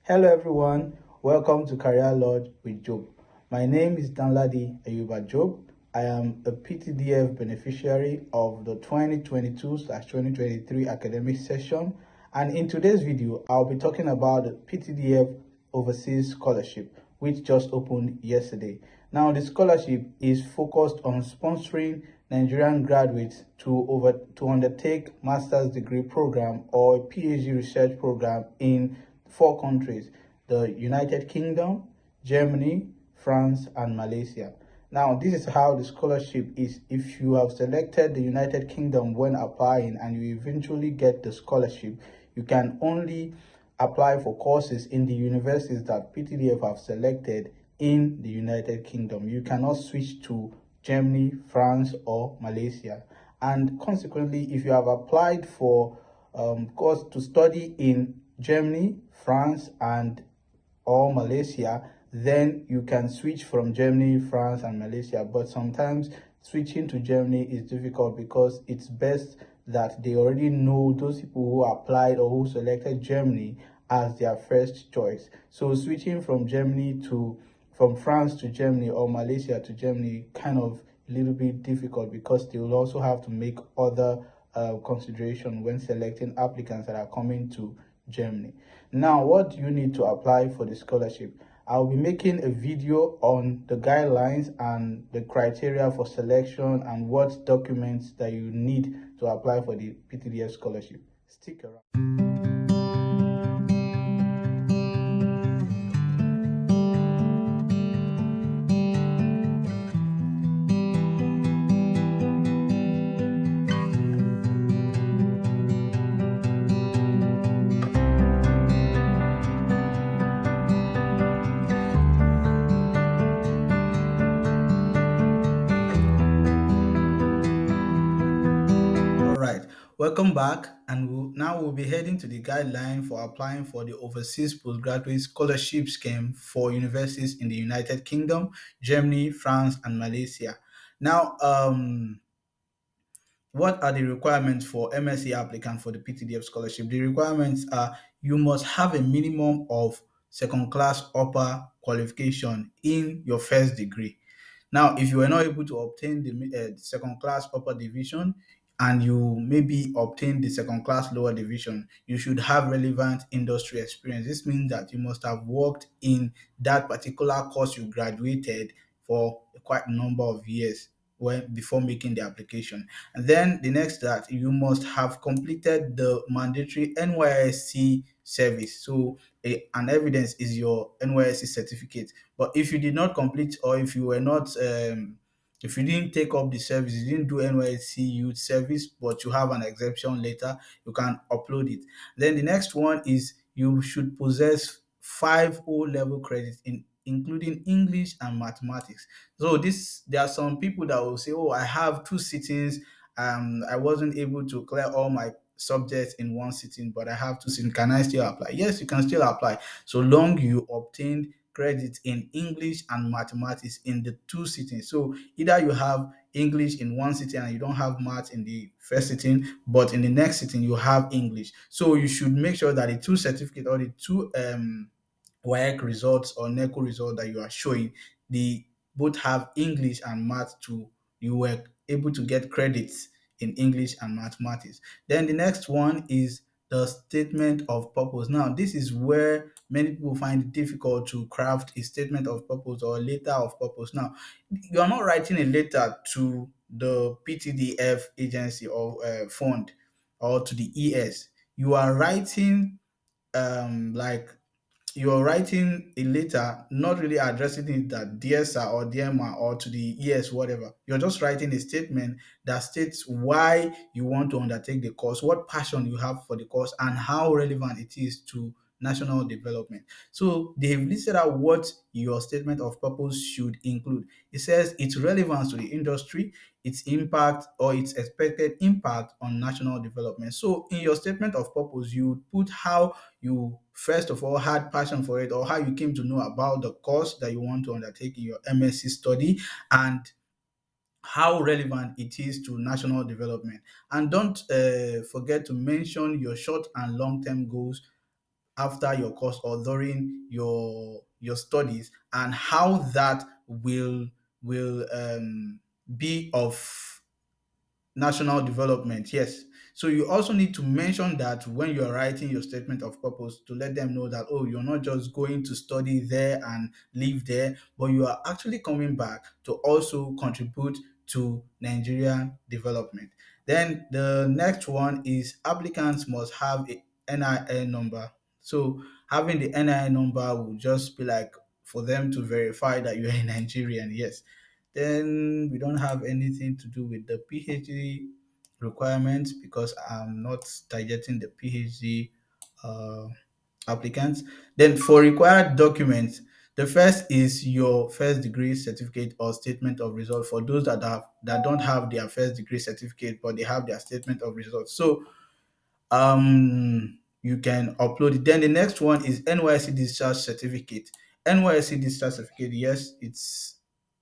Hello everyone, welcome to Career Lodge with Job. My name is Danladi Ayuba Job. I am a PTDF beneficiary of the 2022/2023 academic session, and in today's video I'll be talking about the PTDF Overseas Scholarship which just opened yesterday. Now the scholarship is focused on sponsoring Nigerian graduates to undertake master's degree program or PhD research program in four countries: the United Kingdom, Germany, France, and Malaysia. Now, this is how the scholarship is. If you have selected the United Kingdom when applying and you eventually get the scholarship, you can only apply for courses in the universities that PTDF have selected in the United Kingdom. You cannot switch to Germany, France, or Malaysia. And consequently, if you have applied for course to study in Germany, France, and or Malaysia, then you can switch from Germany, France, and Malaysia. But sometimes switching to Germany is difficult because it's best that they already know those people who applied or who selected Germany as their first choice. So switching from France to Germany or Malaysia to Germany kind of a little bit difficult because they will also have to make other consideration when selecting applicants that are coming to Germany. Now, what do you need to apply for the scholarship? I'll be making a video on the guidelines and the criteria for selection and what documents that you need to apply for the PTDF scholarship. Stick around. All right, welcome back, and now we'll be heading to the guideline for applying for the Overseas Postgraduate Scholarship Scheme for universities in the United Kingdom, Germany, France, and Malaysia. Now, what are the requirements for MSc applicant for the PTDF scholarship? The requirements are you must have a minimum of second class upper qualification in your first degree. Now, if you were not able to obtain the second class upper division and you maybe obtain the second class lower division, you should have relevant industry experience. This means that you must have worked in that particular course you graduated for quite a number of years when before making the application. And then the next that you must have completed the mandatory NYSC service. So an evidence is your NYSC certificate. But if you did not complete or if you were not if you didn't take up the service, you didn't do NYSC youth service, but you have an exemption letter, you can upload it. Then the next one is you should possess 5 O-level credits in including English and mathematics. So this there are some people that will say, "Oh, I have 2 sittings. I wasn't able to clear all my subjects in one sitting, but I have 2 sittings. Can I still apply?" Yes, you can still apply, so long you obtain credit in English and mathematics in the 2 sittings. So either you have English in one sitting and you don't have math in the first sitting, but in the next sitting you have English. So you should make sure that the two certificate or the two WAEC results or NECO result that you are showing, they both have English and math to you were able to get credits in English and mathematics. Then the next one is the statement of purpose. Now, this is where many people find it difficult to craft a statement of purpose or a letter of purpose. Now, you are not writing a letter to the PTDF agency or fund or to the ES. You are writing like you're writing a letter, not really addressing it that dear sir or dear ma or to the yes, whatever. You're just writing a statement that states why you want to undertake the course, what passion you have for the course, and how relevant it is to national development. So they've listed out what your statement of purpose should include. It says its relevance to the industry, its impact or its expected impact on national development. So in your statement of purpose, you put how you first of all had passion for it or how you came to know about the course that you want to undertake in your MSc study and how relevant it is to national development. And don't forget to mention your short and long term goals after your course or during your studies, and how that will be of national development. Yes. So you also need to mention that when you are writing your statement of purpose, to let them know that, oh, you're not just going to study there and live there, but you are actually coming back to also contribute to Nigerian development. Then the next one is applicants must have a NIN number. So having the NIN number will just be like for them to verify that you are a Nigerian. Yes. Then we don't have anything to do with the PhD requirements because I'm not targeting the PhD uh, applicants. Then for required documents, the first is your first degree certificate or statement of result for those that don't have their first degree certificate but they have their statement of results. So you can upload it. Then the next one is NYC discharge certificate. NYC discharge certificate, yes, it's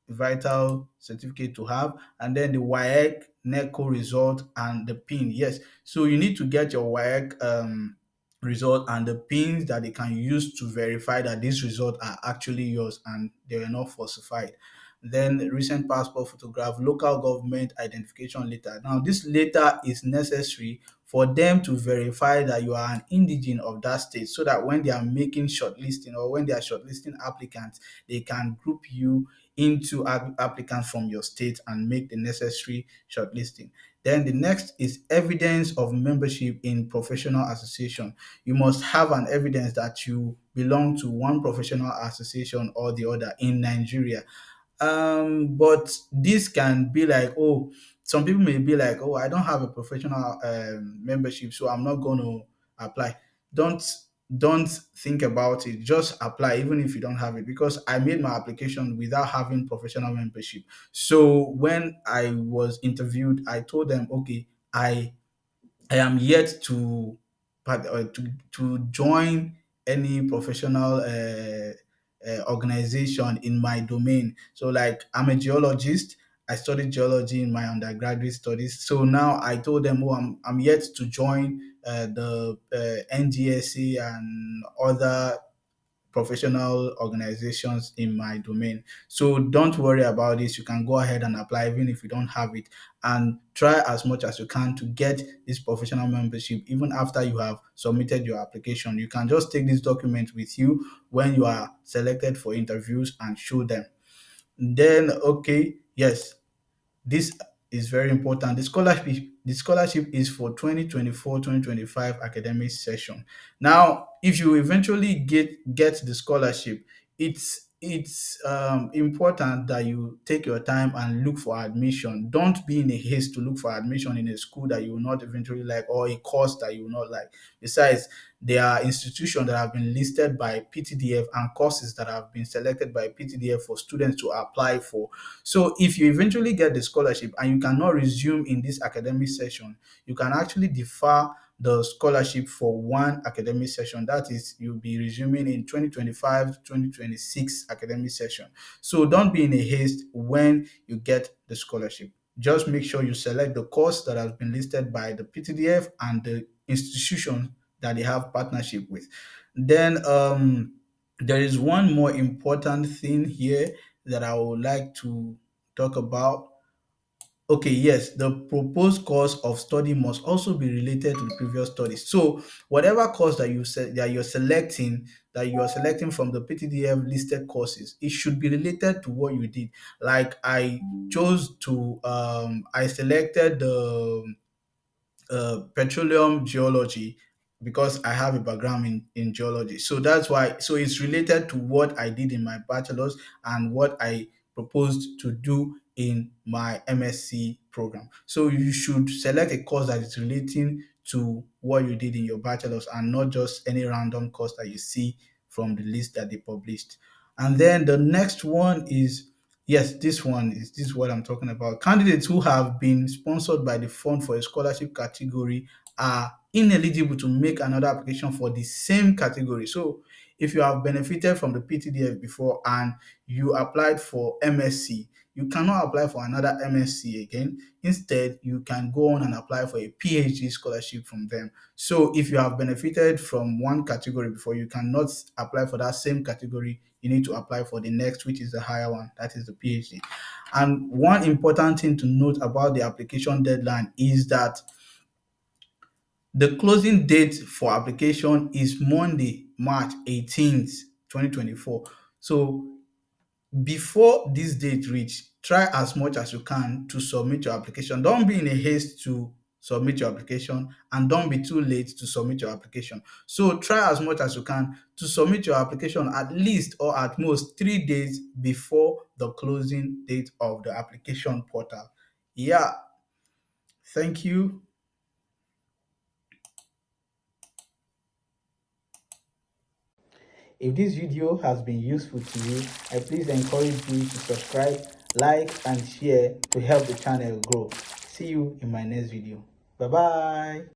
vital certificate to have. And then the WAEC NECO result and the pin, yes. So you need to get your WAEC result and the pins that they can use to verify that these results are actually yours and they were not falsified. Then recent passport photograph, local government identification letter. Now this letter is necessary for them to verify that you are an indigene of that state, so that when they are making shortlisting or when they are shortlisting applicants, they can group you into applicants from your state and make the necessary shortlisting. Then the next is evidence of membership in professional association. You must have an evidence that you belong to one professional association or the other in Nigeria. But this can be like, oh, some people may be like, oh, I don't have a professional membership, so I'm not going to apply. Don't don't think about it. Just apply, even if you don't have it. Because I made my application without having professional membership. So when I was interviewed, I told them, okay, I am yet to to join any professional organization in my domain. So, like, I'm a geologist. I studied geology in my undergraduate studies. So now I told them, oh, I'm yet to join the NGSA and other professional organizations in my domain. So don't worry about this. You can go ahead and apply even if you don't have it, and try as much as you can to get this professional membership even after you have submitted your application. You can just take this document with you when you are selected for interviews and show them. Then, okay, yes, this is very important. The scholarship is for 2024-2025 academic session. Now, if you eventually get the scholarship, it's important that you take your time and look for admission. Don't be in a haste to look for admission in a school that you will not eventually like, or a course that you will not like. Besides, there are institutions that have been listed by PTDF and courses that have been selected by PTDF for students to apply for. So if you eventually get the scholarship and you cannot resume in this academic session, you can actually defer the scholarship for one academic session. That is, you'll be resuming in 2025-2026 academic session. So don't be in a haste when you get the scholarship. Just make sure you select the course that has been listed by the PTDF and the institution that they have partnership with. Then there is one more important thing here that I would like to talk about. Okay, yes, the proposed course of study must also be related to the previous studies. So whatever course that you are selecting from the PTDF listed courses, it should be related to what you did. Like I selected the petroleum geology because I have a background in geology. So that's why, so it's related to what I did in my bachelor's and what I proposed to do in my MSc program. So you should select a course that is relating to what you did in your bachelor's and not just any random course that you see from the list that they published. And then the next one is, yes, this is what I'm talking about. Candidates who have been sponsored by the fund for a scholarship category are ineligible to make another application for the same category. So if you have benefited from the PTDF before and you applied for MSc, you cannot apply for another MSc again. Instead, you can go on and apply for a PhD scholarship from them. So if you have benefited from one category before, you cannot apply for that same category. You need to apply for the next, which is the higher one, that is the PhD. And one important thing to note about the application deadline is that the closing date for application is Monday, March 18th, 2024. So before this date reach, try as much as you can to submit your application. Don't be in a haste to submit your application, and don't be too late to submit your application. So try as much as you can to submit your application at least or at most 3 days before the closing date of the application portal. Yeah, thank you. If this video has been useful to you, I please encourage you to subscribe, like, and share to help the channel grow. See you in my next video. Bye bye.